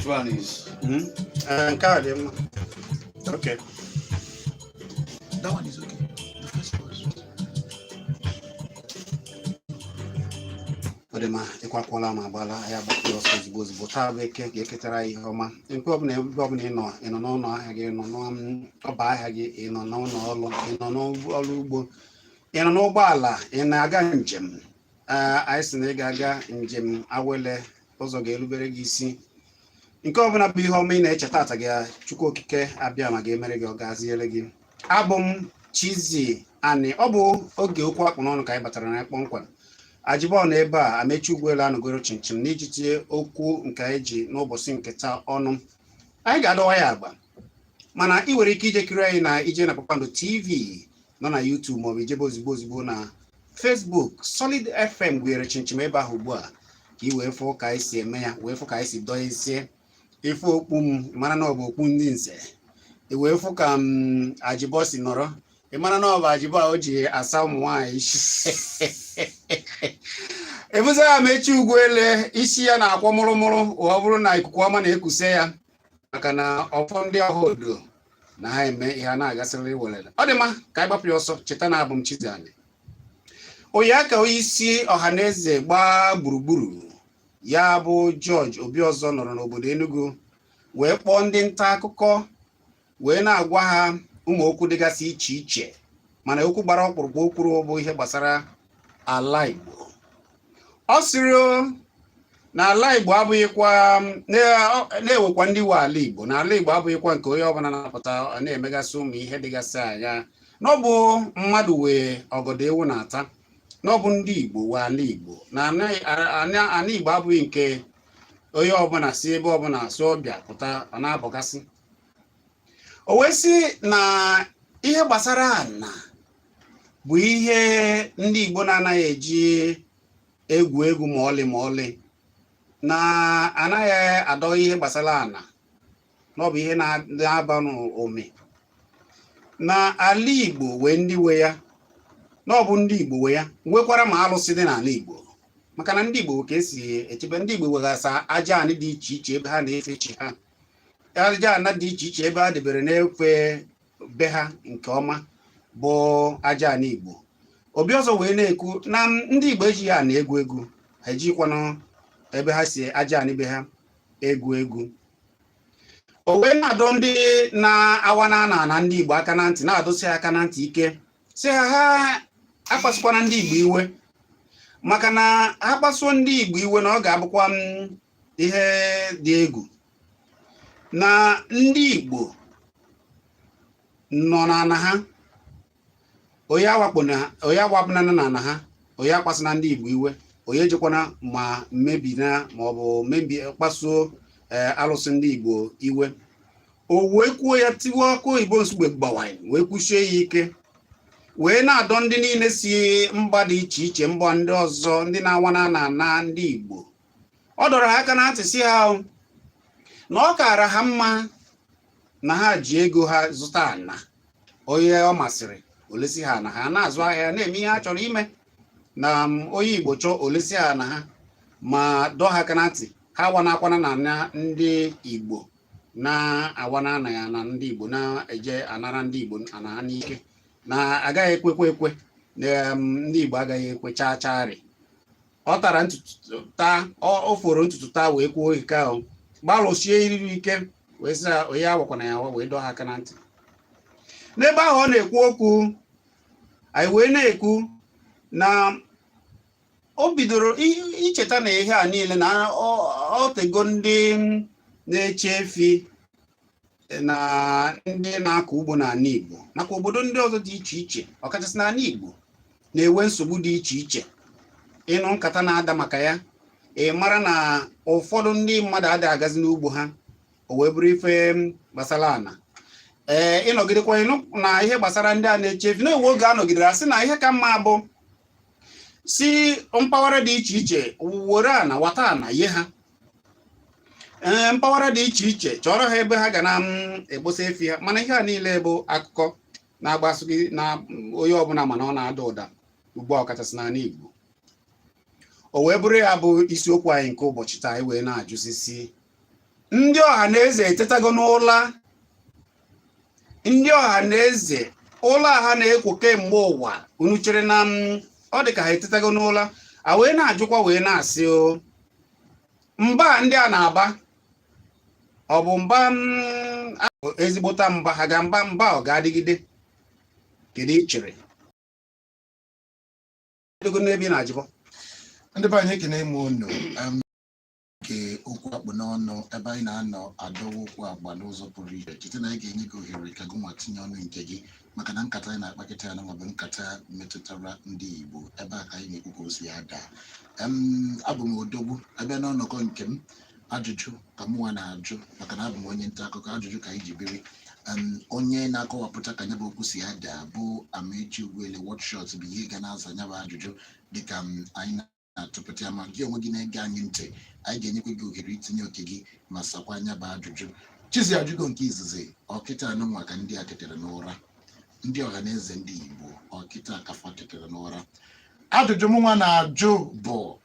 one is? Card. Okay. That one is okay. The first verse. Odema ekwakwala ma gbala ya bakwa ọsọ ozugbo taa bụ eke ga-eketara ihe ọma nke ọbụla ebe ọbụla ị nọ n'ụlọ ahịa gị nọ n'ọba ahịa gị ị nọ n'ụlọ ọrụ ị nọ n'ọrụ ugbo ị nọ n'ụgbọala ị na-aga njem anyị sị na ị ga-aga njem awele ụzọ ga-erubere gị isi nke ọbụla bụ ihe ọma ị na-echeta ata gị Chukwu okike abịa ma ga-emere gị ọ gaziere gị abụ m Chizzy ani ọ bụ oge okwu akpụ n'ọnụ ka anyị batara na kpọmkwem Ajibọ na ebe a amechi ugwuelu anọgoro chinchin n'iji tinye okwu nke anyị ji n'ụbọchị nke taa ọnụ anyị ga-adọwa ya agba mana ị nwere ike ijekiri anyị na ije na Kpakpando TV nọ na YouTube maọbụ ijebe ozugbo na Facebook Solid FM gwere chinchin ebe ahụ ugbu a ka ị wee fụ ka anyị si eme ya wee fụ ka anyị si dọọ isi ife okpu m mara na ọ bụ okpu ndị nze ị wee fụ ka Ajibọ si nọrọ ị mara na ọ bụ Ajibọ a o ji asa ụmụ nwaanyị isi ebuze ya mechi ugwuele isi ya na-akwọ mụrụmụrụ ọ bụrụ na ikuku ọma na-ekuse ya maka na ọfọ ndị ọha odo na ha eme ihe a na-agasịrị welele ọ dị mma ka anyị gbapụ ya ọsọ cheta na abụ m Chizzy ani onye aka onye isi Ohanaeze gbaa gburugburu ya bụ George Obiọzọ nọrọ n'obodo Enugu wee kpọọ ndị nta akụkọ wee na-agwa ha ụmụ okwu dịgasị iche iche mana okwu gbara ọkpụrụkpụ okwu bụ ihe gbasara ala Igbo ọ sịrị na ala Igbo abụghịkwa na-ewekwa ndị nwe ala Igbo na ala Igbo abụghịkwa nke onye ọbụla na-apụta na-emegasị ụmụ ihe dịgasị anya na ọ bụ mmadụ wee ọgọdọ ewu na-ata na ọ bụ ndị Igbo wee ala Igbo na ala Igbo abụghị nke onye ọbụla si ebe ọbụla si ọbịa pụta ọ na-abọgasị o wee sị na ihe gbasara ana bụ ihe ndị Igbo na-anaghị eji egwu ma ọlị na anaghị adọ ihe gbasara ana na ọ bụ ihe na-aba n'ome na ala Igbo wee ndị we ya na ọ bụ ndị Igbo we ya nwekwara ma alụsị dị n'ala Igbo maka na ndị Igbo ka esi echebe ndị Igbo weghasa aja anị dị iche iche ebe ha na-efe chi ha aja ana dị iche iche ebe ha debere na-ekwe be ha nke ọma bụ aja anị Igbo Obiọzọ wee na-ekwu na ndị Igbo eji ya na-egwu egwu ha ejikwanụ ebe ha si aja anị be ha egwu o wee na-adọ ndị na-awa na ndị Igbo aka na ntị na-adọsi aka na ntị ike si ha akpasụkwana ndị Igbo iwe maka na ha kpasuo ndị Igbo iwe na ọ ga-abụkwa ihe dị egwu na ndị Igbo nọ n'ana ha onye awakpụna n'ana ha onye akpasịna ndị Igbo iwe onye ejikwana ma mebina ma ọ bụ mebi kpasuo alụsị ndị Igbo iwe o wee kwuo ya tiwe ọkụ oyibo nsogbe gbawanye wee kwuchie ya ike wee na-adọ ndị niile si mba dị iche iche mba ndị ọzọ ndị na-awana na ndị Igbo ọ dọrọ ha aka na ntị si ha na ọ kara ha mma na ha ji ego ha zụta ana onye ọ masịrị olesi ha na ha na-azụ ahịa na-eme ihe ha chọrọ ime na onye Igbo chọọ olesi ha na ha ma dọọ ha aka na ntị ha wanakwana na ndị Igbo na-awana na ya na ndị Igbo na-eje anara ndị Igbo ana ha n'ike na agaghị ekwe na ndị Igbo agaghị ekwe chagharị ọ tara ntutu taa o foro ntutu taa wee kwuo ike ahụ gbalụsie iriri ike wee sị onye awakwana ya wee dọọ ha aka na ntị n'ebe ahụ ọ na-ekwu okwu anyị wee na-ekwu na o bidoro icheta na ihe a niile na ọ tego ndị na-eche efi na ndị na-akọ ugbo n'ala Igbo nakwa obodo ndị ọzọ dị iche iche ọkachasị n'ala Igbo na-enwe nsogbu dị iche iche ịnụ nkata na-ada maka ya ị mara na ụfọdụ ndị mmadụ adịghị agazi n'ugbo ha o wee bụrụ ife gbasara ana ịnọgidekwa ịnụ na ihe gbasara ndị a na-eche efi na-enwe oge anọgidere asị na ihe ka mma bụ si mpaghara dị iche iche were ana wata ana ye ha mpaghara dị iche iche chọrọ ha ebe ha ga na-egbosa efi ha mana ihe a niile bụ akụkọ na-agbasogị na onye ọbụla mana ọ na-ada ụda ugbu a ọkachasị n'ala Igbo o wee bụrụ ya bụ isiokwu anyị nke ụbọchị taa anyị wee na-ajụsisi ndị Ohanaeze etetago n'ụla, ndị Ohanaeze ụlọ ha na-ekwo kemgbe ụwa. Unu chere na ọ dị ka ha etetago n'ụla, a wee na-ajụkwa wee na-asị o mba ndị a na-aba ọ bụ mba ezigbota mba, ha ga mba ọ ga-adịgide? Kedu ị chere? N'ebe na-ajụbọ ndị be anyị ekene ime unu nke okwu akpụ n'ọnụ ebe anyị na-anọ adọwa okwu agba n'ụzọ pụrụ iche. Cheta na anyị ga-enye gị ohere ka gị nwa tinye ọnụ nke gị, maka na nkata anyị na-akpakịta ya na nwebe nkata metụtara ndị Igbo, ebe a ka anyị na-ekwu ka o si ada. Abụ m Odogwu, abịa n'ọnọkọ nke m, ajụjụ ka mụnwa na-ajụ maka na abụ m onye nta akụkọ. Ajụjụ ka anyị ji biri onye na-akọwapụta ka nyabụ okwu si ada bụ Amaechi Ugwuele Watshot bụ ihe ga na-aza nyabụ ajụjụ dịka anyị na-atụpụta ya. Ma gị onwe gị na-ege anyị ntị, anyị ga-enyekwa gị ohere itinye oke gị ma sakwa nyabụ ajụjụ. Chizzy ajụgo nke izizi, ọkịta anụnwa ka ndị a ketere n'ụra, ndị Ohanaeze ndị Igbo ọkịta kafa ketere n'ụra. Ajụjụ mụnwa na-ajụ bụ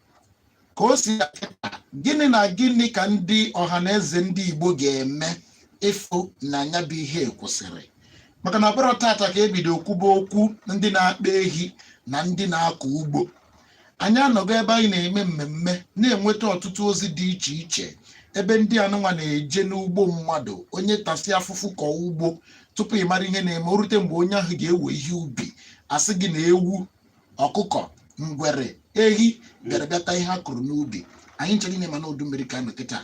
ka o si akịta, gịnị na gịnị ka ndị Ohanaeze ndị Igbo ga-eme ịfụ na anya bụ ihe kwụsịrị? Maka na ọbụrụ tata ka ebido kwuba okwu ndị na-akpa ehi na ndị na-akọ ugbo. Anyị anọgo ebe anyị na-eme mmemme, na-enweta ọtụtụ ozi dị iche iche ebe ndị anụnwa na-eje n'ugbo mmadụ, onye tasị afụfụ kọọ ugbo, tupu ị mara ihe na-eme, o rute mgbe onye ahụ ga-ewe ihe ubi, asị gị na ewu, ọkụkọ, ngwere, ehi bịara bịata ihe a kụrụ n'ubi. Anyị nchere ime mana udu mmiri ka nọ kịta.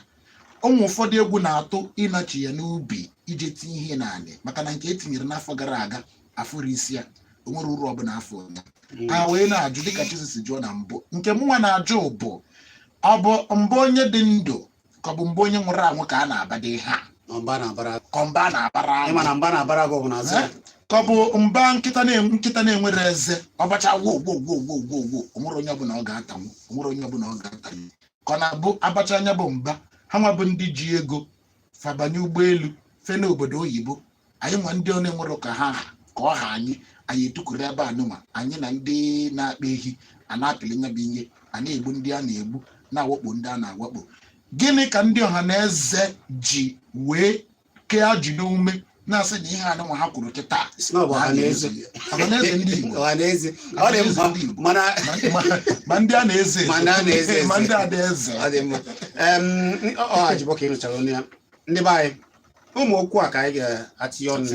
Ụmụ ụfọdụ egwu na-atụ ịnachi ya n'ubi ije tinye ihe naanị, maka na nke etinyere n'afọ gara aga afụrụ isi ya, o nwere uru ọbụla afọ ya. Ha wee na-ajụ dịka Chizzy si jụọ na mbụ. Nke mụnwa na-ajụ bụ, ọ bụ mba onye dị ndụ ka ọ bụ mba onye nwụrụ anwụ ka a na-abada ihe a? mba na-abara Mba na-abara ịma na mba na-abara gị bụ na azụ, ka ọ bụ mba nkịta na-enwere eze, ọbacha wo o nwere onye ọbụla ọ ga-atanwu, o nwere onye ọbụla ọ ga-atanwu. Ka ọ na-abụ abacha anya bụ mba, ha nwa bụ ndị ji ego fabanye ụgbọelu fe n'obodo oyibo. Anyị nwa ndị ọ na-enwere ka ọ ha anyị etukuru ebe anụnwa, anyị na ndị na-akpa ehi a na-apịlị nyabụ ihe, a na-egbu ndị a na-egbu, na-awakpo ndị a na-awakpo. Gịnị ka ndị Ohanaeze ji wee kee ajụ n'ume na-asị na ihe anụnwa ha kwuru kịta? Ohanaeze ndị Igbo, Ohanaeze ọ dị mma, ma ndị a na-eze ma ndị adaeze. ọ dị mma. Ọ ajụbọ ka ị nụchara ọnụ ya. Ndị be anyị, ụmụ okwu a ka anyị ga-atinye ọnụ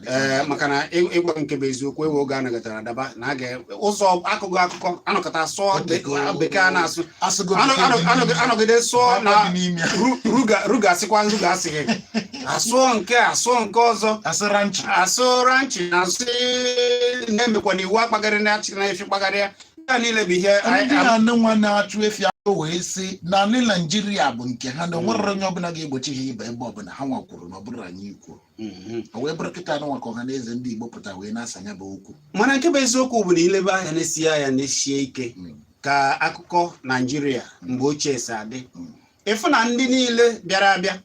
ya, maka na ịgwa nke bụ eziokwu, ewe oge a nagatara adaba na a ụzọ akụkọ anọkọta sụọ bekee a na-asụ, anọgide sụọ na rugasịkwa rugasịghị, asụọ nke ọzọ, asụ ranchi na asụ na-emekwa na iwu akpagharị na achị na efi kpagharị ya. Ya niile bụ ihe ndị anụnwa na-achụ efi ahụ wee sị na ndị Naijiria bụ nke ha, na onwere onye ọbụla ga-egbochi ha ịba ebe ọbụla. Ha nwa kwuru na ọ bụrụ anyị kwuru, o wee bụrụ kịta anụnwa ka Ohanaeze ndị Igbo pụta wee na-asanya bụ okwu. Mana nke bụ eziokwu bụ na ilebe anya na-esi ya na-esie ike ka akụkọ Naijiria mgbe ochie si adị, ịfụ na ndị niile bịara abịa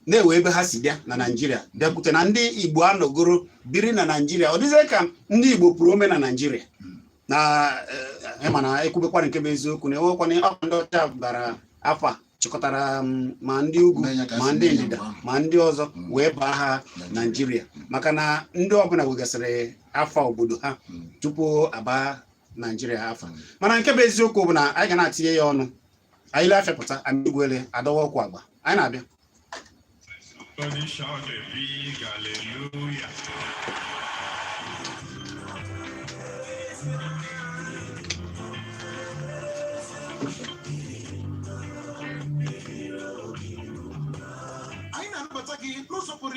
na-ewe ebe ha si bịa na Naijiria bịakwute na ndị Igbo anọgoro biri na Naijiria. Ọ dịzie ka ndị Igbo pụrụ ome na Naijiria na mana ekwubekwana nke bụ eziokwu na enwekwana ọkwa ndị ọcha bara afa chịkọtara ma ndị ugwu ma ndị ndịda ma ndị ọzọ wee baa ha Naijiria, maka na ndị ọbụla wegasịrị afa obodo ha tupu aba Naijiria afa. Mana nke bụ eziokwu bụ na anyị ga na-atinye ya ọnụ. Anyị le afịapụta, Amaechi Ugwuele adọwa ọkwa agba. Anyị na-abịa. Anyị na-anabata gị n'ụzọ pụrụ